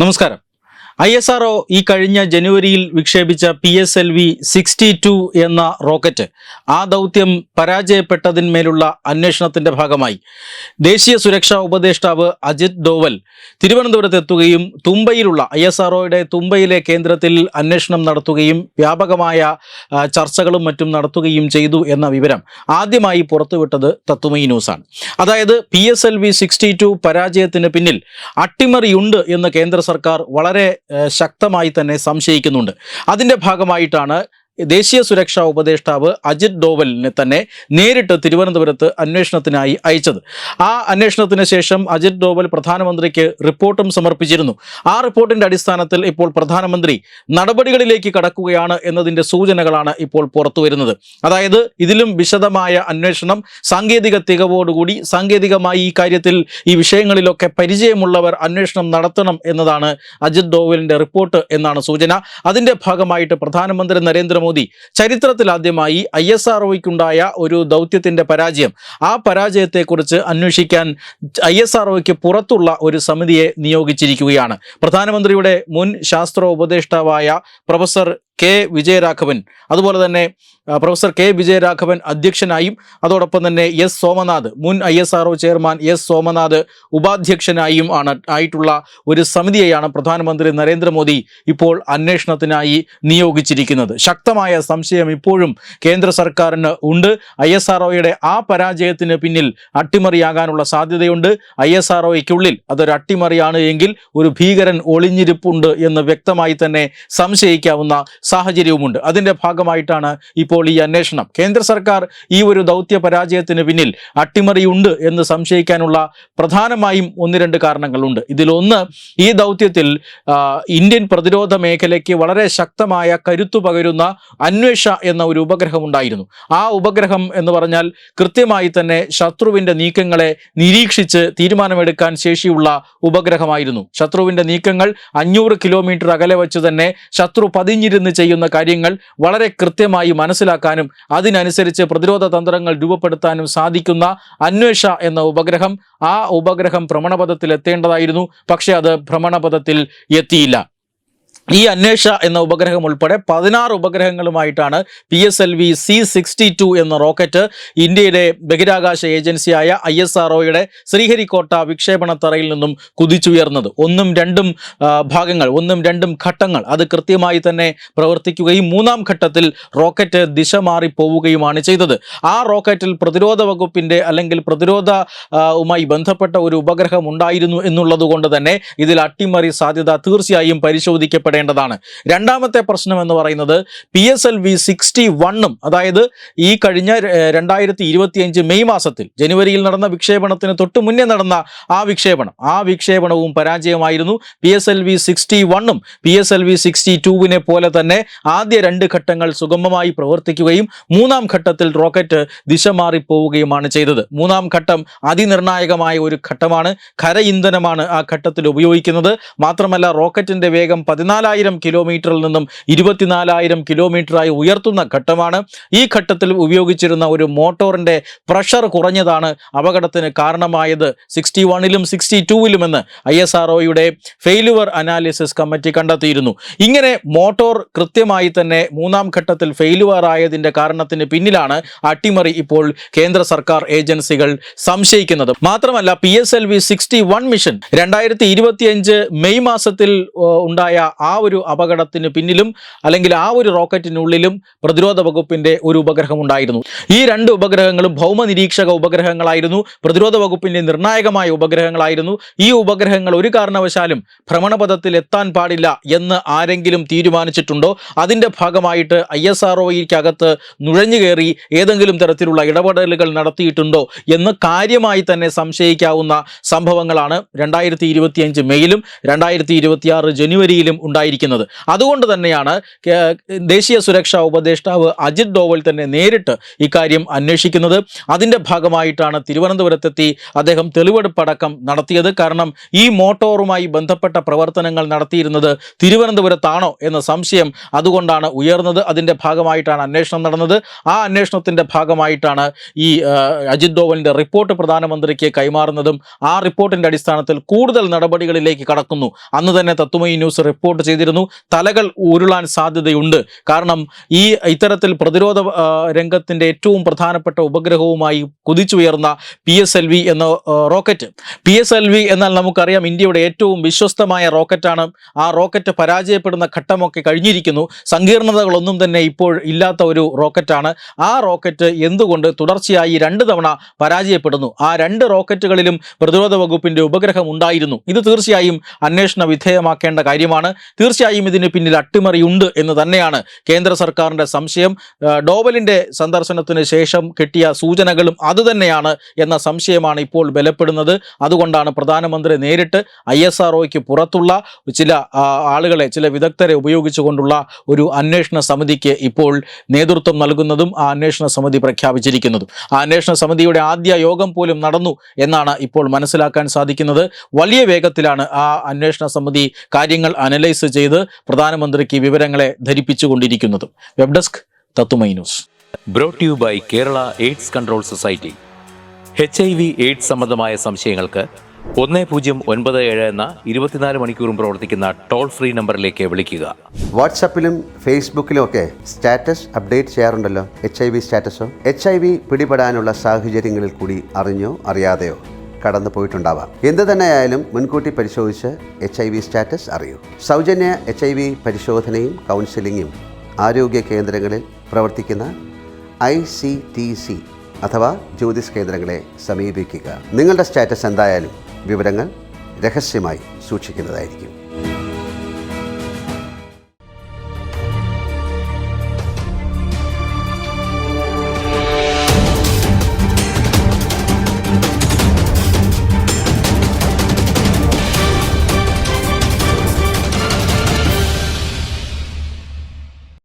നമസ്കാരം. ISRO ഈ കഴിഞ്ഞ ജനുവരിയിൽ വിക്ഷേപിച്ച PSLV-62 എന്ന റോക്കറ്റ് ആ ദൗത്യം പരാജയപ്പെട്ടതിന്മേലുള്ള അന്വേഷണത്തിന്റെ ഭാഗമായി ദേശീയ സുരക്ഷാ ഉപദേഷ്ടാവ് അജിത് ഡോവൽ തിരുവനന്തപുരത്ത് എത്തുകയും തുമ്പയിലുള്ള ISROയുടെ തുമ്പയിലെ കേന്ദ്രത്തിൽ അന്വേഷണം നടത്തുകയും വ്യാപകമായ ചർച്ചകളും മറ്റും നടത്തുകയും ചെയ്തു എന്ന വിവരം ആദ്യമായി പുറത്തുവിട്ടത് തത്വമയി ന്യൂസാണ്. അതായത് PSLV-62 പരാജയത്തിന് പിന്നിൽ അട്ടിമറിയുണ്ട് എന്ന് കേന്ദ്ര സർക്കാർ വളരെ ശക്തമായി തന്നെ സംശയിക്കുന്നുണ്ട്. അതിൻ്റെ ഭാഗമായിട്ടാണ് ദേശീയ സുരക്ഷാ ഉപദേഷ്ടാവ് അജിത് ഡോവലിനെ തന്നെ നേരിട്ട് തിരുവനന്തപുരത്ത് അന്വേഷണത്തിനായി അയച്ചത്. ആ അന്വേഷണത്തിന് ശേഷം അജിത് ഡോവൽ പ്രധാനമന്ത്രിക്ക് റിപ്പോർട്ടും സമർപ്പിച്ചിരുന്നു. ആ റിപ്പോർട്ടിൻ്റെ അടിസ്ഥാനത്തിൽ ഇപ്പോൾ പ്രധാനമന്ത്രി നടപടികളിലേക്ക് കടക്കുകയാണ് എന്നതിൻ്റെ സൂചനകളാണ് ഇപ്പോൾ പുറത്തു വരുന്നത്. അതായത് ഇതിലും വിശദമായ അന്വേഷണം, സാങ്കേതിക തികവോടുകൂടി സാങ്കേതികമായി ഈ കാര്യത്തിൽ ഈ വിഷയങ്ങളിലൊക്കെ പരിചയമുള്ളവർ അന്വേഷണം നടത്തണം എന്നതാണ് അജിത് ഡോവലിൻ്റെ റിപ്പോർട്ട് എന്നാണ് സൂചന. അതിൻ്റെ ഭാഗമായിട്ട് പ്രധാനമന്ത്രി നരേന്ദ്രമോദി ചരിത്രത്തിലാദ്യമായി ISROയ്ക്കുണ്ടായ ഒരു ദൗത്യത്തിന്റെ പരാജയം, ആ പരാജയത്തെക്കുറിച്ച് അന്വേഷിക്കാൻ ISROയ്ക്ക് പുറത്തുള്ള ഒരു സമിതിയെ നിയോഗിച്ചിരിക്കുകയാണ്. പ്രധാനമന്ത്രിയുടെ മുൻ ശാസ്ത്ര ഉപദേഷ്ടാവായ പ്രൊഫസർ കെ വിജയരാഘവൻ, അതുപോലെ തന്നെ പ്രൊഫസർ കെ വിജയരാഘവൻ അധ്യക്ഷനായും അതോടൊപ്പം തന്നെ എസ് സോമനാഥ്, മുൻ ISRO ചെയർമാൻ എസ് സോമനാഥ് ഉപാധ്യക്ഷനായും ആയിട്ടുള്ള ഒരു സമിതിയെയാണ് പ്രധാനമന്ത്രി നരേന്ദ്രമോദി ഇപ്പോൾ അന്വേഷണത്തിനായി നിയോഗിച്ചിരിക്കുന്നത്. ശക്തമായ സംശയം ഇപ്പോഴും കേന്ദ്ര സർക്കാരിന് ഉണ്ട്. ISROയുടെ ആ പരാജയത്തിന് പിന്നിൽ അട്ടിമറിയാകാനുള്ള സാധ്യതയുണ്ട്. ISROയ്ക്കുള്ളിൽ അതൊരു അട്ടിമറിയാണ് എങ്കിൽ ഒരു ഭീകരൻ ഒളിഞ്ഞിരിപ്പുണ്ട് എന്ന് വ്യക്തമായി തന്നെ സംശയിക്കാവുന്ന സാഹചര്യവുമുണ്ട്. അതിൻ്റെ ഭാഗമായിട്ടാണ് ഇപ്പോൾ ഈ അന്വേഷണം. കേന്ദ്ര സർക്കാർ ഈ ഒരു ദൗത്യ പരാജയത്തിന് പിന്നിൽ അട്ടിമറിയുണ്ട് എന്ന് സംശയിക്കാനുള്ള പ്രധാനമായും ഒന്ന് രണ്ട് കാരണങ്ങളുണ്ട്. ഇതിലൊന്ന്, ഈ ദൗത്യത്തിൽ ഇന്ത്യൻ പ്രതിരോധ മേഖലയ്ക്ക് വളരെ ശക്തമായ കരുത്തു പകരുന്ന അന്വേഷ എന്ന ഒരു ഉപഗ്രഹം ഉണ്ടായിരുന്നു. ആ ഉപഗ്രഹം എന്ന് പറഞ്ഞാൽ കൃത്യമായി തന്നെ ശത്രുവിൻ്റെ നീക്കങ്ങളെ നിരീക്ഷിച്ച് തീരുമാനമെടുക്കാൻ ശേഷിയുള്ള ഉപഗ്രഹമായിരുന്നു. ശത്രുവിൻ്റെ നീക്കങ്ങൾ 500 കിലോമീറ്റർ അകലെ വച്ച് തന്നെ ശത്രു പതിഞ്ഞിരുന്ന് ചെയ്യുന്ന കാര്യങ്ങൾ വളരെ കൃത്യമായി മനസ്സിലാക്കാനും അതിനനുസരിച്ച് പ്രതിരോധ തന്ത്രങ്ങൾ രൂപപ്പെടുത്താനും സാധിക്കുന്ന അന്വേഷ എന്ന ഉപഗ്രഹം, ആ ഉപഗ്രഹം ഭ്രമണപഥത്തിൽ എത്തേണ്ടതായിരുന്നു. പക്ഷേ അത് ഭ്രമണപഥത്തിൽ എത്തിയില്ല. ഈ അന്വേഷ എന്ന ഉപഗ്രഹം ഉൾപ്പെടെ 16 ഉപഗ്രഹങ്ങളുമായിട്ടാണ് PSLV-C62 എന്ന റോക്കറ്റ് ഇന്ത്യയുടെ ബഹിരാകാശ ഏജൻസിയായ ISROയുടെ ശ്രീഹരിക്കോട്ട വിക്ഷേപണത്തറയിൽ നിന്നും കുതിച്ചുയർന്നത്. ഒന്നും രണ്ടും ഘട്ടങ്ങൾ അത് കൃത്യമായി തന്നെ പ്രവർത്തിക്കുകയും മൂന്നാം ഘട്ടത്തിൽ റോക്കറ്റ് ദിശ മാറി പോവുകയുമാണ് ചെയ്തത്. ആ റോക്കറ്റിൽ പ്രതിരോധ വകുപ്പിൻ്റെ അല്ലെങ്കിൽ പ്രതിരോധവുമായി ബന്ധപ്പെട്ട ഒരു ഉപഗ്രഹം ഉണ്ടായിരുന്നു എന്നുള്ളത് കൊണ്ട് തന്നെ ഇതിൽ അട്ടിമറി സാധ്യത തീർച്ചയായും പരിശോധിക്കപ്പെടും. രണ്ടാമത്തെ പ്രശ്നം എന്ന് പറയുന്നത് PSLV-61, അതായത് ഈ കഴിഞ്ഞ 2025 മെയ് മാസത്തിൽ ജനുവരിയിൽ നടന്ന വിക്ഷേപണത്തിന് തൊട്ട് മുന്നേ നടന്ന ആ വിക്ഷേപണവും പരാജയമായിരുന്നു. PSLV-61 PSLV-62 പോലെ തന്നെ ആദ്യ 2 ഘട്ടങ്ങൾ സുഗമമായി പ്രവർത്തിക്കുകയും മൂന്നാം ഘട്ടത്തിൽ റോക്കറ്റ് ദിശ മാറിപ്പോവുകയുമാണ് ചെയ്തത്. മൂന്നാം ഘട്ടം അതിനിർണായകമായ ഒരു ഘട്ടമാണ്. ഖര ഇന്ധനമാണ് ആ ഘട്ടത്തിൽ ഉപയോഗിക്കുന്നത്. മാത്രമല്ല റോക്കറ്റിന്റെ വേഗം 14,000 കിലോമീറ്ററിൽ നിന്നും 24,000 കിലോമീറ്ററായി ഉയർത്തുന്ന ഘട്ടമാണ്. ഈ ഘട്ടത്തിൽ ഉപയോഗിച്ചിരുന്ന ഒരു മോട്ടോറിന്റെ പ്രഷർ കുറഞ്ഞതാണ് അപകടത്തിന് കാരണമായത് 61ലും 62ലുമെന്ന് ISROയുടെ ഫെയിലുവർ അനാലിസിസ് കമ്മിറ്റി കണ്ടെത്തിയിരുന്നു. ഇങ്ങനെ മോട്ടോർ കൃത്യമായി തന്നെ മൂന്നാം ഘട്ടത്തിൽ ഫെയിലുവർ ആയതിന്റെ കാരണത്തിന് പിന്നിലാണ് അട്ടിമറി ഇപ്പോൾ കേന്ദ്ര സർക്കാർ ഏജൻസികൾ സംശയിക്കുന്നത്. മാത്രമല്ല PSLV-61 മിഷൻ 2025 മെയ് മാസത്തിൽ ഉണ്ടായ ആ ഒരു അപകടത്തിന് പിന്നിലും അല്ലെങ്കിൽ ആ ഒരു റോക്കറ്റിനുള്ളിലും പ്രതിരോധ വകുപ്പിന്റെ ഒരു ഉപഗ്രഹം ഉണ്ടായിരുന്നു. ഈ 2 ഉപഗ്രഹങ്ങളും ഭൗമ നിരീക്ഷക ഉപഗ്രഹങ്ങളായിരുന്നു, പ്രതിരോധ വകുപ്പിന്റെ നിർണായകമായ ഉപഗ്രഹങ്ങളായിരുന്നു. ഈ ഉപഗ്രഹങ്ങൾ ഒരു കാരണവശാലും ഭ്രമണപഥത്തിൽ എത്താൻ പാടില്ല എന്ന് ആരെങ്കിലും തീരുമാനിച്ചിട്ടുണ്ടോ, അതിൻ്റെ ഭാഗമായിട്ട് ISROയ്ക്കകത്ത് നുഴഞ്ഞു കയറി ഏതെങ്കിലും തരത്തിലുള്ള ഇടപെടലുകൾ നടത്തിയിട്ടുണ്ടോ എന്ന് കാര്യമായി തന്നെ സംശയിക്കാവുന്ന സംഭവങ്ങളാണ് 2025 മെയിലും 2026 ജനുവരിയിലും ഉണ്ടായി. ഉണ്ടായിരിക്കുന്നത്. അതുകൊണ്ട് തന്നെയാണ് ദേശീയ സുരക്ഷാ ഉപദേഷ്ടാവ് അജിത് ഡോവൽ തന്നെ നേരിട്ട് ഇക്കാര്യം അന്വേഷിക്കുന്നത്. അതിൻ്റെ ഭാഗമായിട്ടാണ് തിരുവനന്തപുരത്തെത്തി അദ്ദേഹം തെളിവെടുപ്പടക്കം നടത്തിയത്. കാരണം ഈ മോട്ടോറുമായി ബന്ധപ്പെട്ട പ്രവർത്തനങ്ങൾ നടത്തിയിരുന്നത് തിരുവനന്തപുരത്താണോ എന്ന സംശയം അതുകൊണ്ടാണ് ഉയർന്നത്. അതിൻ്റെ ഭാഗമായിട്ടാണ് അന്വേഷണം നടന്നത്. ആ അന്വേഷണത്തിൻ്റെ ഭാഗമായിട്ടാണ് ഈ അജിത് ഡോവലിൻ്റെ റിപ്പോർട്ട് പ്രധാനമന്ത്രിക്ക് കൈമാറുന്നതും ആ റിപ്പോർട്ടിൻ്റെ അടിസ്ഥാനത്തിൽ കൂടുതൽ നടപടികളിലേക്ക് കടക്കുന്നു. അന്ന് തന്നെ തത്വമയി ന്യൂസ് റിപ്പോർട്ട് ചെയ്തിരുന്നു, തലകൾ ഉരുളാൻ സാധ്യതയുണ്ട്. കാരണം ഇത്തരത്തിൽ പ്രതിരോധ രംഗത്തിൻ്റെ ഏറ്റവും പ്രധാനപ്പെട്ട ഉപഗ്രഹവുമായി കുതിച്ചുയർന്ന PSLV എന്ന റോക്കറ്റ്. PSLV എന്നാൽ നമുക്കറിയാം ഇന്ത്യയുടെ ഏറ്റവും വിശ്വസ്തമായ റോക്കറ്റാണ്. ആ റോക്കറ്റ് പരാജയപ്പെടുന്ന ഘട്ടമൊക്കെ കഴിഞ്ഞിരിക്കുന്നു. സങ്കീർണതകളൊന്നും തന്നെ ഇപ്പോൾ ഇല്ലാത്ത ഒരു റോക്കറ്റാണ്. ആ റോക്കറ്റ് എന്തുകൊണ്ട് തുടർച്ചയായി 2 തവണ പരാജയപ്പെടുന്നു? ആ 2 റോക്കറ്റുകളിലും പ്രതിരോധ വകുപ്പിൻ്റെ ഉപഗ്രഹം ഉണ്ടായിരുന്നു. ഇത് തീർച്ചയായും അന്വേഷണ വിധേയമാക്കേണ്ട കാര്യമാണ്. തീർച്ചയായും ഇതിന് പിന്നിൽ അട്ടിമറിയുണ്ട് എന്ന് തന്നെയാണ് കേന്ദ്ര സർക്കാരിൻ്റെ സംശയം. ഡോവലിൻ്റെ സന്ദർശനത്തിന് ശേഷം കിട്ടിയ സൂചനകളും അതുതന്നെയാണ് എന്ന സംശയമാണ് ഇപ്പോൾ ബലപ്പെടുന്നത്. അതുകൊണ്ടാണ് പ്രധാനമന്ത്രി നേരിട്ട് ISROയ്ക്ക് പുറത്തുള്ള ചില ആളുകളെ, ചില വിദഗ്ധരെ ഉപയോഗിച്ചുകൊണ്ടുള്ള ഒരു അന്വേഷണ സമിതിക്ക് ഇപ്പോൾ നേതൃത്വം നൽകുന്നതും ആ അന്വേഷണ സമിതി പ്രഖ്യാപിച്ചിരിക്കുന്നതും. ആ അന്വേഷണ സമിതിയുടെ ആദ്യ യോഗം പോലും നടന്നു എന്നാണ് ഇപ്പോൾ മനസ്സിലാക്കാൻ സാധിക്കുന്നത്. വലിയ വേഗത്തിലാണ് ആ അന്വേഷണ സമിതി കാര്യങ്ങൾ അനലൈസ് ചെയ്ത് പ്രധാനമന്ത്രിക്ക് വിവരങ്ങളെ ധരിപ്പിച്ചുകൊണ്ടിരിക്കുന്നത്. Web desk Tatwamayi news. Brought you by Kerala AIDS control society. HIV AIDS സംബന്ധമായ സംശയങ്ങൾക്ക് 1097 എന്ന 24 മണിക്കൂറും പ്രവർത്തിക്കുന്ന ടോൾ ഫ്രീ നമ്പറിലേക്ക് വിളിക്കുക. വാട്സാപ്പിലും ഫേസ്ബുക്കിലും ഒക്കെ സ്റ്റാറ്റസ് അപ്ഡേറ്റ് ചെയ്യാറുണ്ടല്ലോ. HIV സ്റ്റാറ്റസോ HIV പിടിപെടാനുള്ള സാഹചര്യങ്ങളിൽ കൂടി അറിഞ്ഞോ അറിയാതെയോ കടന്നു പോയിട്ടുണ്ടാവാം. എന്ത് തന്നെയായാലും മുൻകൂട്ടി പരിശോധിച്ച് HIV സ്റ്റാറ്റസ് അറിയൂ. സൗജന്യ HIV പരിശോധനയും കൗൺസിലിങ്ങും ആരോഗ്യ കേന്ദ്രങ്ങളിൽ പ്രവർത്തിക്കുന്ന ICTC അഥവാ ജ്യോതിസ് കേന്ദ്രങ്ങളെ സമീപിക്കുക. നിങ്ങളുടെ സ്റ്റാറ്റസ് എന്തായാലും വിവരങ്ങൾ രഹസ്യമായി സൂക്ഷിക്കുന്നതായിരിക്കും.